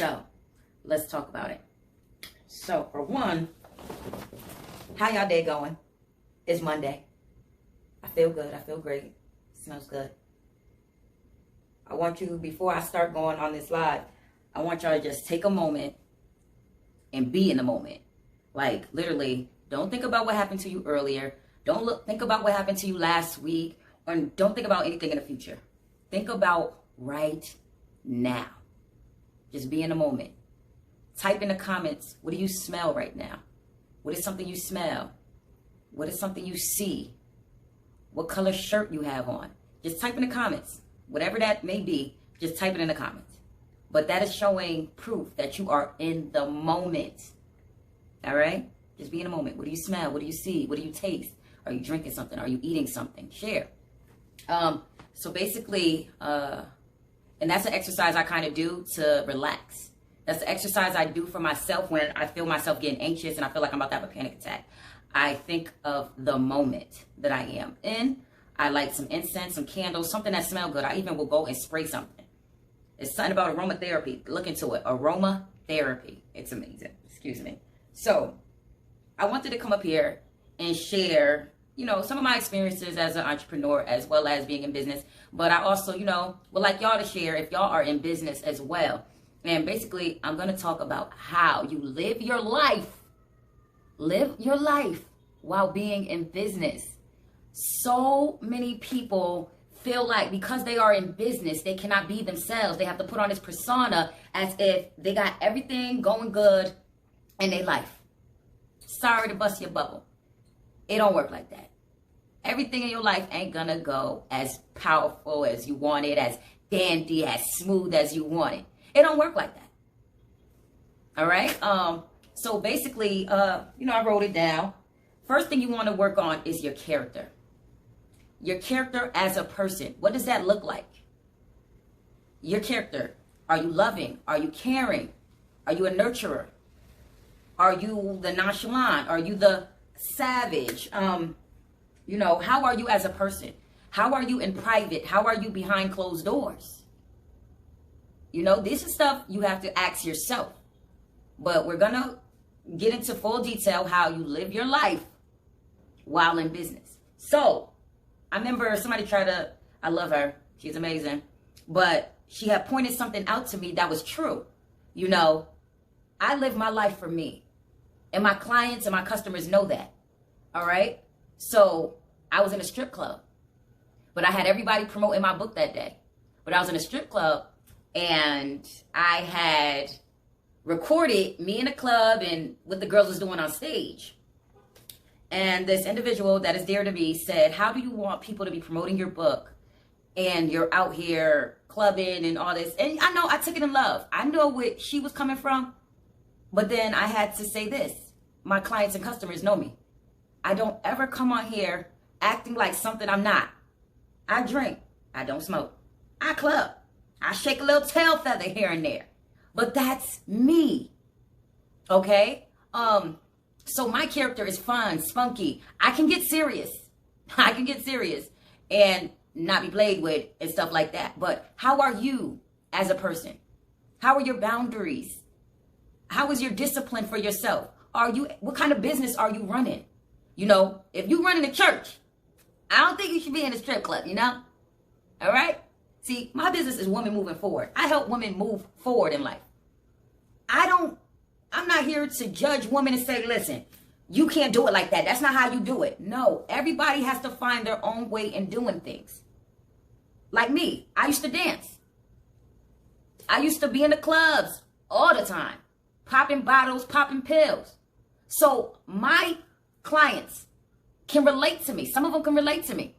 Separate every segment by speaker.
Speaker 1: So let's talk about it. So for one, how y'all day going? It's Monday. I feel good. I feel great. Smells good. I want you, before I start going on this live, I want y'all to just take a moment and be in the moment. Like, literally, don't think about what happened to you earlier. Don't think about what happened to you last week. Or don't think about anything in the future. Think about right now. Just be in the moment. Type in the comments, what do you smell right now? What is something you smell? What is something you see? What color shirt you have on? Just type in the comments. Whatever that may be, just type it in the comments. But that is showing proof that you are in the moment. All right? Just be in the moment. What do you smell? What do you see? What do you taste? Are you drinking something? Are you eating something? Share. So basically, and that's an exercise I kind of do to relax. That's the exercise I do for myself when I feel myself getting anxious and I feel like I'm about to have a panic attack. I think of the moment that I am in. I light some incense, some candles, something that smells good. I even will go and spray something. It's something about aromatherapy. Look into it. Aromatherapy. It's amazing. Excuse me. So I wanted to come up here and share, you know, some of my experiences as an entrepreneur as well as being in business. But I also, you know, would like y'all to share if y'all are in business as well. And basically, I'm going to talk about how you live your life. Live your life while being in business. So many people feel like because they are in business, they cannot be themselves. They have to put on this persona as if they got everything going good in their life. Sorry to bust your bubble. It don't work like that. Everything in your life ain't gonna go as powerful as you want it, as dandy, as smooth as you want it. It don't work like that. All right? So basically, you know, I wrote it down. First thing you want to work on is your character. Your character as a person. What does that look like? Your character. Are you loving? Are you caring? Are you a nurturer? Are you the nonchalant? Are you the savage? You know, how are you as a person? How are you in private? How are you behind closed doors? You know, this is stuff you have to ask yourself. But we're going to get into full detail how you live your life while in business. So, I remember somebody tried to, I love her. She's amazing. But she had pointed something out to me that was true. You know, I live my life for me. And my clients and my customers know that. All right? So, I was in a strip club. But I had everybody promoting my book that day. But I was in a strip club and I had recorded me in a club and what the girls was doing on stage. And this individual that is dear to me said, how do you want people to be promoting your book and you're out here clubbing and all this? And I know I took it in love. I know where she was coming from. But then I had to say this. My clients and customers know me. I don't ever come on here acting like something I'm not. I drink. I don't smoke. I club. I shake a little tail feather here and there. But that's me. Okay? So my character is fun, spunky. I can get serious. I can get serious and not be played with and stuff like that. But how are you as a person? How are your boundaries? How is your discipline for yourself? What kind of business are you running? You know, if you running a church, I don't think you should be in a strip club, you know? All right? See, my business is women moving forward. I help women move forward in life. I'm not here to judge women and say, listen, you can't do it like that. That's not how you do it. No, everybody has to find their own way in doing things. Like me, I used to dance. I used to be in the clubs all the time, popping bottles, popping pills. So my clients can relate to me. Some of them can relate to me.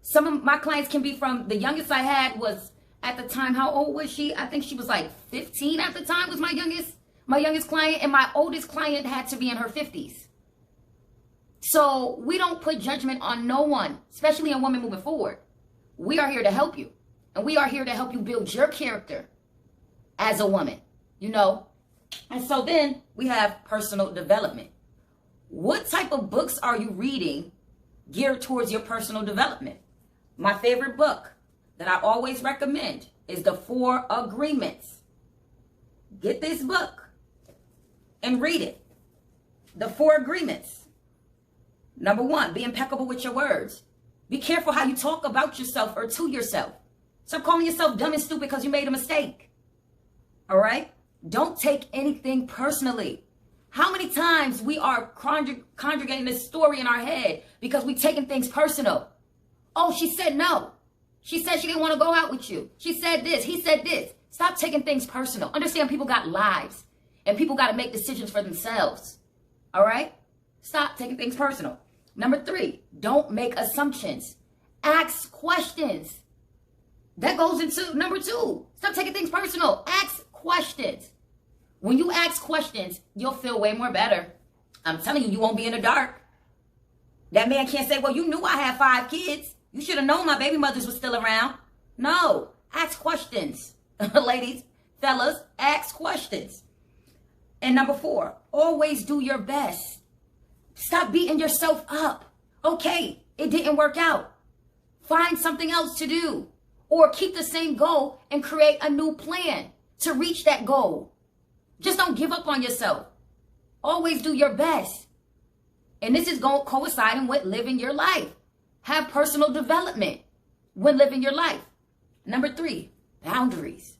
Speaker 1: Some of my clients can be from, the youngest I had was at the time, how old was she? I think she was like 15 at the time was my youngest client. And my oldest client had to be in her 50s. So we don't put judgment on no one, especially on women moving forward. We are here to help you. And we are here to help you build your character as a woman, you know. And so then we have personal development. What type of books are you reading geared towards your personal development? My favorite book that I always recommend is The 4 Agreements. Get this book and read it. The 4 agreements. Number 1, be impeccable with your words. Be careful how you talk about yourself or to yourself. Stop calling yourself dumb and stupid because you made a mistake. All right? Don't take anything personally. How many times we are conjugating this story in our head because we're taking things personal? Oh, she said no. She said she didn't want to go out with you. She said this. He said this. Stop taking things personal. Understand people got lives and people got to make decisions for themselves. All right? Stop taking things personal. Number 3, don't make assumptions. Ask questions. That goes into number 2. Stop taking things personal. Ask questions. When you ask questions, you'll feel way more better. I'm telling you, you won't be in the dark. That man can't say, well, you knew I had 5 kids. You should have known my baby mothers were still around. No, ask questions. Ladies, fellas, ask questions. And number 4, always do your best. Stop beating yourself up. Okay, it didn't work out. Find something else to do. Or keep the same goal and create a new plan to reach that goal. Just don't give up on yourself. Always do your best. And this is going coinciding with living your life. Have personal development when living your life. Number 3, boundaries.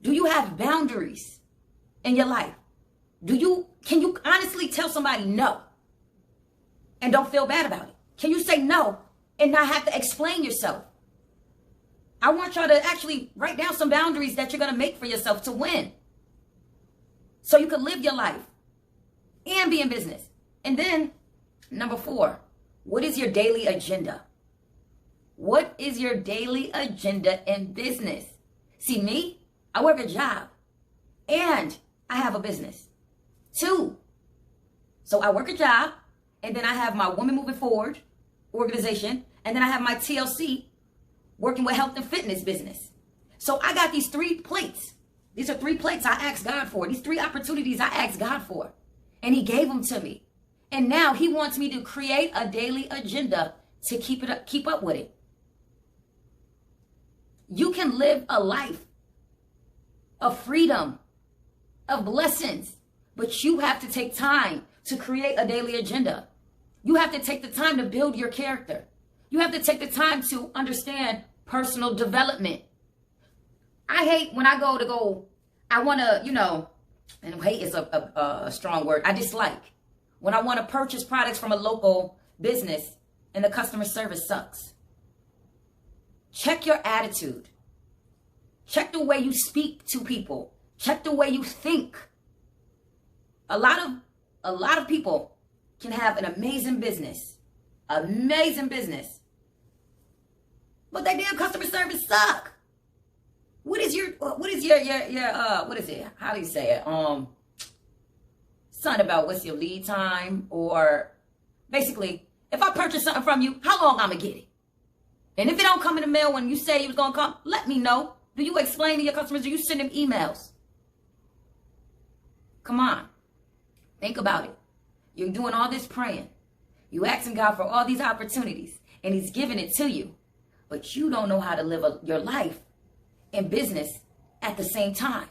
Speaker 1: Do you have boundaries in your life? Can you honestly tell somebody no and don't feel bad about it? Can you say no and not have to explain yourself? I want y'all to actually write down some boundaries that you're going to make for yourself to win. So you can live your life and be in business. And then, number 4, what is your daily agenda? What is your daily agenda in business? See, me, I work a job and I have a business. 2. So I work a job and then I have my Women Moving Forward organization. And then I have my TLC working with health and fitness business. So I got these 3 plates. These are 3 plates I asked God for. These 3 opportunities I asked God for. And he gave them to me. And now he wants me to create a daily agenda to keep up with it. You can live a life of freedom, of blessings, but you have to take time to create a daily agenda. You have to take the time to build your character. You have to take the time to understand personal development. I hate when I I want to, and hate is a strong word. I dislike when I want to purchase products from a local business and the customer service sucks. Check your attitude. Check the way you speak to people. Check the way you think. A lot of people can have an amazing business, but that damn customer service suck. What is it? How do you say it? Something about what's your lead time, or basically, if I purchase something from you, how long I'm gonna get it? And if it don't come in the mail when you say you was gonna come, let me know. Do you explain to your customers? Do you send them emails? Come on. Think about it. You're doing all this praying. You asking God for all these opportunities, and he's giving it to you. But you don't know how to live your life and business at the same time.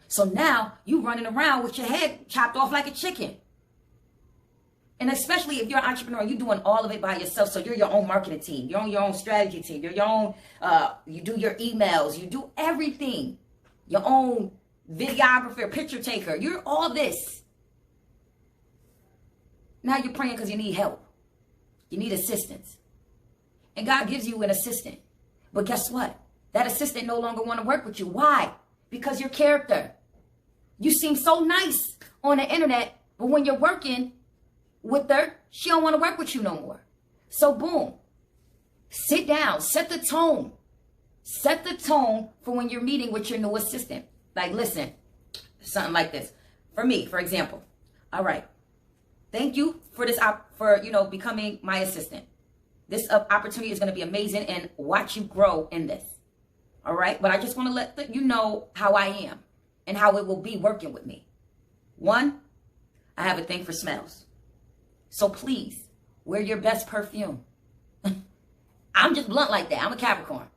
Speaker 1: So now you running around with your head chopped off like a chicken. And especially if you're an entrepreneur, you're doing all of it by yourself. So you're your own marketing team. You're on your own strategy team. You're your own, you do your emails. You do everything. Your own videographer, picture taker. You're all this. Now you're praying because you need help. You need assistance. And God gives you an assistant. But guess what? That assistant no longer want to work with you. Why? Because your character. You seem so nice on the internet, but when you're working with her, she don't want to work with you no more. So boom. Sit down. Set the tone. Set the tone for when you're meeting with your new assistant. Like, listen, something like this. For me, for example. All right. Thank you for this, becoming my assistant. This opportunity is going to be amazing and watch you grow in this. All right. But I just want to let you know how I am and how it will be working with me. 1, I have a thing for smells. So please wear your best perfume. I'm just blunt like that. I'm a Capricorn.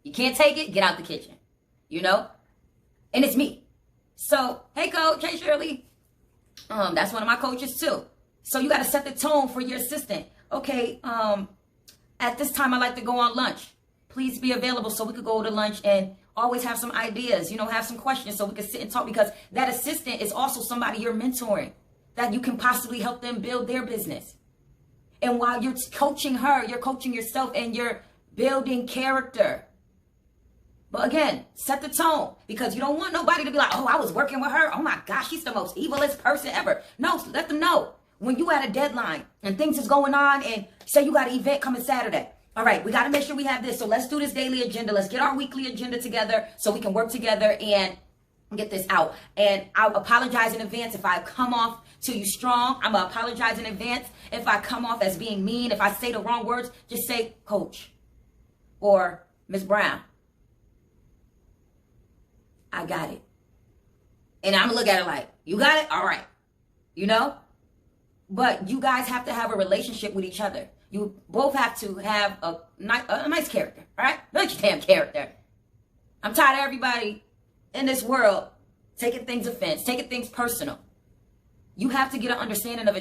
Speaker 1: You can't take it, get out the kitchen. And it's me. So, hey coach, hey Shirley. That's one of my coaches too. So you got to set the tone for your assistant. Okay, at this time I like to go on lunch. Please be available so we could go to lunch and always have some ideas, have some questions so we can sit and talk, because that assistant is also somebody you're mentoring that you can possibly help them build their business. And while you're coaching her, you're coaching yourself and you're building character. But again, set the tone, because you don't want nobody to be like, oh, I was working with her. Oh my gosh, she's the most evilest person ever. No, let them know when you at a deadline and things is going on, and say you got an event coming Saturday. All right, we got to make sure we have this. So let's do this daily agenda. Let's get our weekly agenda together so we can work together and get this out. And I'll apologize in advance if I come off to you strong. I'm going to apologize in advance if I come off as being mean. If I say the wrong words, just say coach or Miss Brown. I got it. And I'm going to look at it like, you got it? All right. But you guys have to have a relationship with each other. You both have to have a nice character, all right? Nice damn character. I'm tired of everybody in this world taking things offense, taking things personal. You have to get an understanding of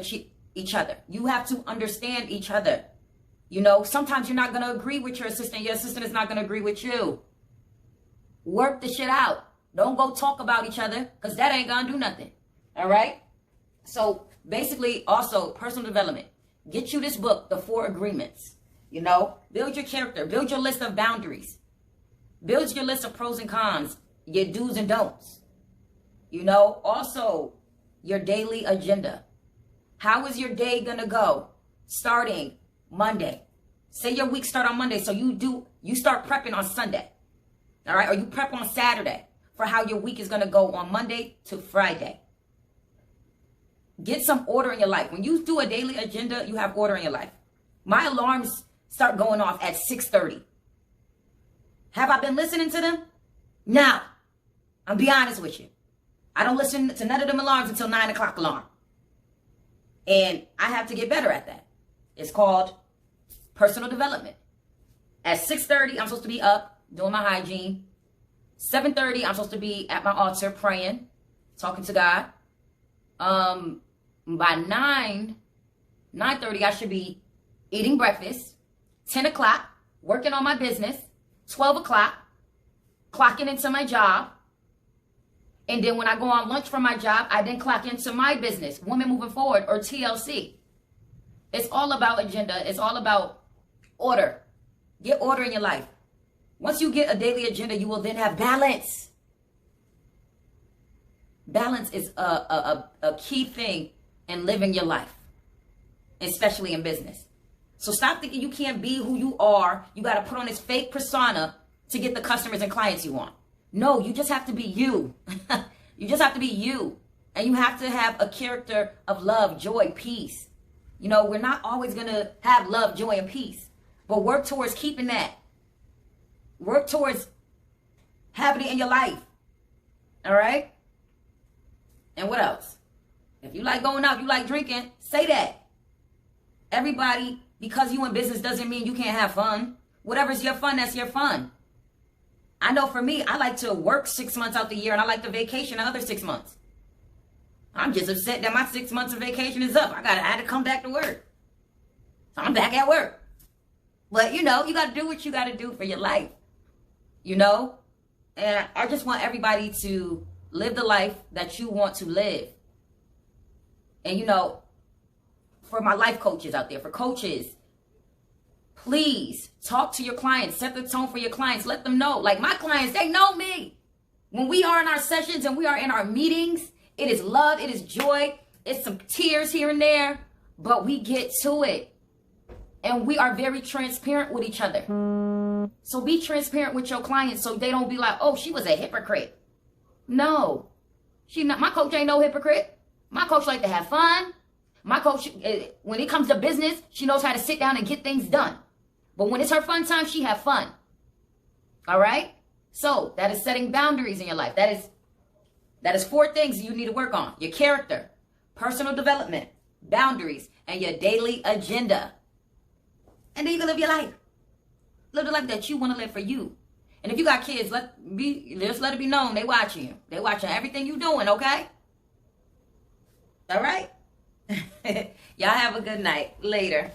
Speaker 1: each other. You have to understand each other. Sometimes you're not going to agree with your assistant. Your assistant is not going to agree with you. Work the shit out. Don't go talk about each other, because that ain't going to do nothing. All right? So basically, also personal development. Get you this book, The 4 Agreements. Build your character. Build your list of boundaries. Build your list of pros and cons, your do's and don'ts. Also your daily agenda. How is your day going to go starting Monday? Say your week start on Monday, so you start prepping on Sunday. All right? Or you prep on Saturday for how your week is going to go on Monday to Friday. Get some order in your life. When you do a daily agenda, you have order in your life. My alarms start going off at 6:30. Have I been listening to them? No. I'll be honest with you. I don't listen to none of them alarms until 9 o'clock alarm. And I have to get better at that. It's called personal development. At 6:30, I'm supposed to be up doing my hygiene. 7:30, I'm supposed to be at my altar praying, talking to God. By 9:30, I should be eating breakfast. 10 o'clock, working on my business. 12 o'clock, clocking into my job. And then when I go on lunch from my job, I then clock into my business, Women Moving Forward, or TLC. It's all about agenda. It's all about order. Get order in your life. Once you get a daily agenda, you will then have balance. Balance is a key thing in living your life, especially in business. So stop thinking you can't be who you are. You got to put on this fake persona to get the customers and clients you want. No, you just have to be you. You just have to be you. And you have to have a character of love, joy, peace. We're not always going to have love, joy, and peace. But work towards keeping that. Work towards having it in your life. All right? And what else? If you like going out, you like drinking, say that. Everybody, because you in business doesn't mean you can't have fun. Whatever's your fun, that's your fun. I know for me, I like to work 6 months out the year, and I like to vacation the other 6 months. I'm just upset that my 6 months of vacation is up. I had to come back to work. So I'm back at work. But, you got to do what you got to do for your life. And I just want everybody to live the life that you want to live. And, for my life coaches out there, for coaches, please talk to your clients. Set the tone for your clients. Let them know. Like my clients, they know me. When we are in our sessions and we are in our meetings, it is love, it is joy, it's some tears here and there, but we get to it. And we are very transparent with each other. So be transparent with your clients so they don't be like, oh, she was a hypocrite. No, my coach ain't no hypocrite. My coach like to have fun. My coach, when it comes to business, she knows how to sit down and get things done. But when it's her fun time, she have fun. All right? So that is setting boundaries in your life. That is 4 things you need to work on. Your character, personal development, boundaries, and your daily agenda. And then you can live your life. Live the life that you want to live for you. And if you got kids, just let it be known they watching you. They watching everything you doing, okay? All right? Y'all have a good night. Later.